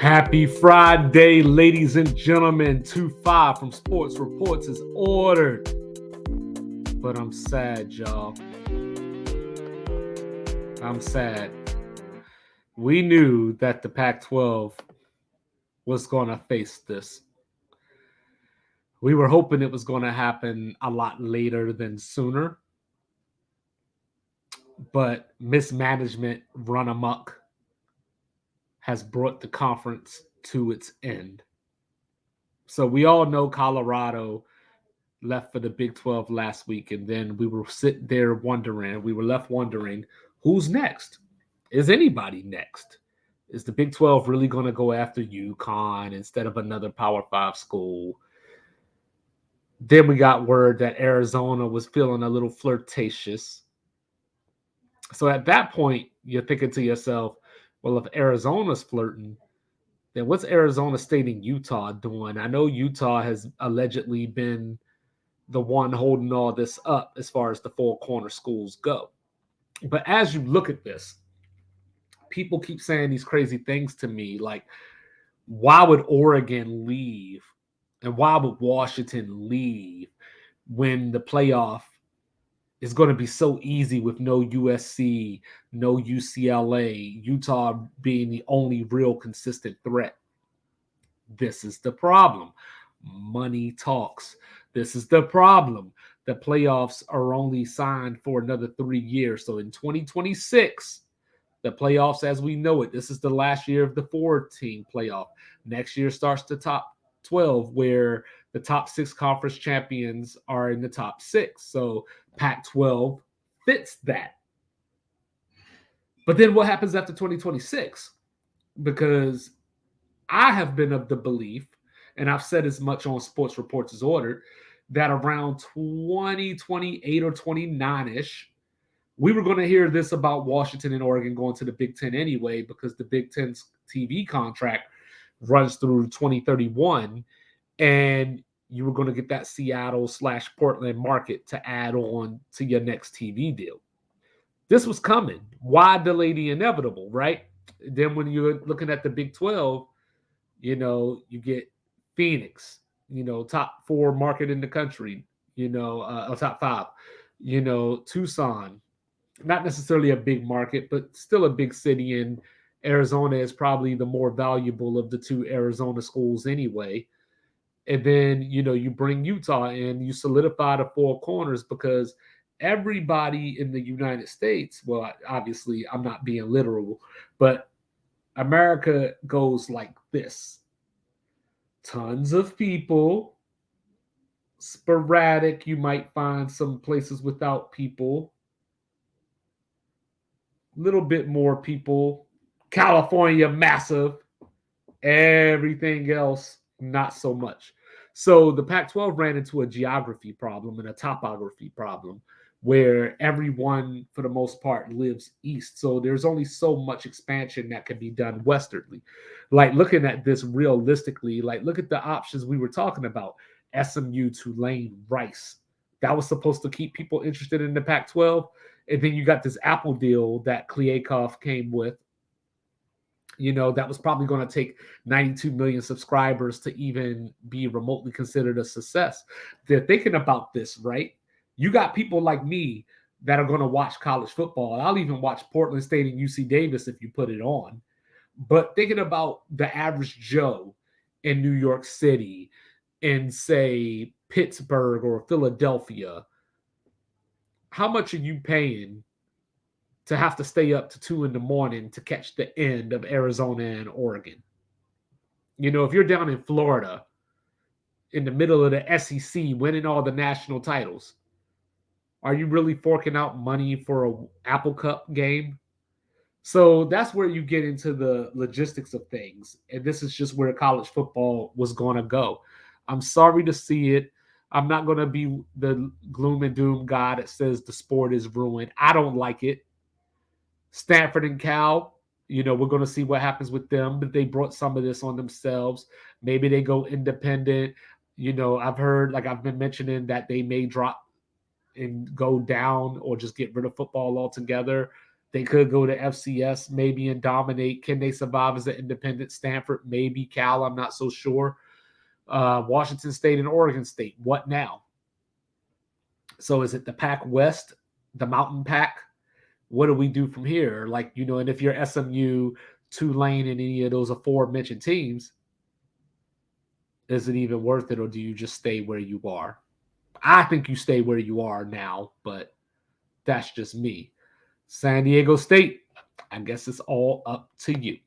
Happy Friday, ladies and gentlemen. 2-5 from Sports Reports is ordered. But I'm sad, y'all. I'm sad. We knew that the Pac-12 was going to face this. We were hoping it was going to happen a lot later than sooner. But mismanagement run amok has brought the conference to its end. So we all know Colorado left for the Big 12 last week, and then we were sitting there left wondering, who's next? Is anybody next? Is the Big 12 really going to go after UConn instead of another Power 5 school? Then we got word that Arizona was feeling a little flirtatious. So at that point, you're thinking to yourself, well, if Arizona's flirting, then what's Arizona State and Utah doing? I know Utah has allegedly been the one holding all this up as far as the four corner schools go. But as you look at this, people keep saying these crazy things to me, like, why would Oregon leave? And why would Washington leave when the playoff is going to be so easy with no USC, no UCLA, Utah being the only real consistent threat? This is the problem. Money talks. This is the problem. The playoffs are only signed for another 3 years. So in 2026, the playoffs as we know it, this is the last year of the 4-team playoff. Next year starts the top 12, where the top 6 conference champions are in the top 6. So Pac-12 fits that. But then what happens after 2026? Because I have been of the belief, and I've said as much on Sports Reports as ordered, that around 2028 or 29-ish, we were going to hear this about Washington and Oregon going to the Big Ten anyway, because the Big Ten's TV contract runs through 2031, and you were going to get that Seattle/Portland market to add on to your next TV deal. This was coming. Why delay the inevitable, right? Then when you're looking at the Big 12, you get Phoenix, top 4 market in the country, or top 5, Tucson, not necessarily a big market, but still a big city. And Arizona is probably the more valuable of the 2 Arizona schools anyway. And then, you bring Utah in, you solidify the 4 corners, because everybody in the United States, well, obviously I'm not being literal, but America goes like this. Tons of people, sporadic. You might find some places without people, little bit more people. California, massive. Everything else, not so much. So the Pac-12 ran into a geography problem and a topography problem, where everyone, for the most part, lives east. So there's only so much expansion that can be done westernly. Like, looking at this realistically, like, look at the options we were talking about. SMU, Tulane, Rice. That was supposed to keep people interested in the Pac-12. And then you got this Apple deal that Kliavkoff came with. That was probably going to take 92 million subscribers to even be remotely considered a success. They're thinking about this, right? You got people like me that are going to watch college football. I'll even watch Portland State and UC Davis if you put it on. But thinking about the average Joe in New York City, in, say, Pittsburgh or Philadelphia, how much are you paying to have to stay up to 2 a.m. to catch the end of Arizona and Oregon? If you're down in Florida, in the middle of the SEC, winning all the national titles, are you really forking out money for a Apple Cup game? So that's where you get into the logistics of things. And this is just where college football was going to go. I'm sorry to see it. I'm not going to be the gloom and doom guy that says the sport is ruined. I don't like it. Stanford and Cal, we're going to see what happens with them. But they brought some of this on themselves. Maybe they go independent. I've heard, like I've been mentioning, that they may drop and go down or just get rid of football altogether. They could go to FCS maybe and dominate. Can they survive as an independent? Stanford, maybe. Cal, I'm not so sure. Washington State and Oregon State. What now? So is it the Pac West, the Mountain Pac? What do we do from here? Like, and if you're SMU, Tulane, and any of those aforementioned teams, is it even worth it, or do you just stay where you are? I think you stay where you are now, but that's just me. San Diego State, I guess it's all up to you.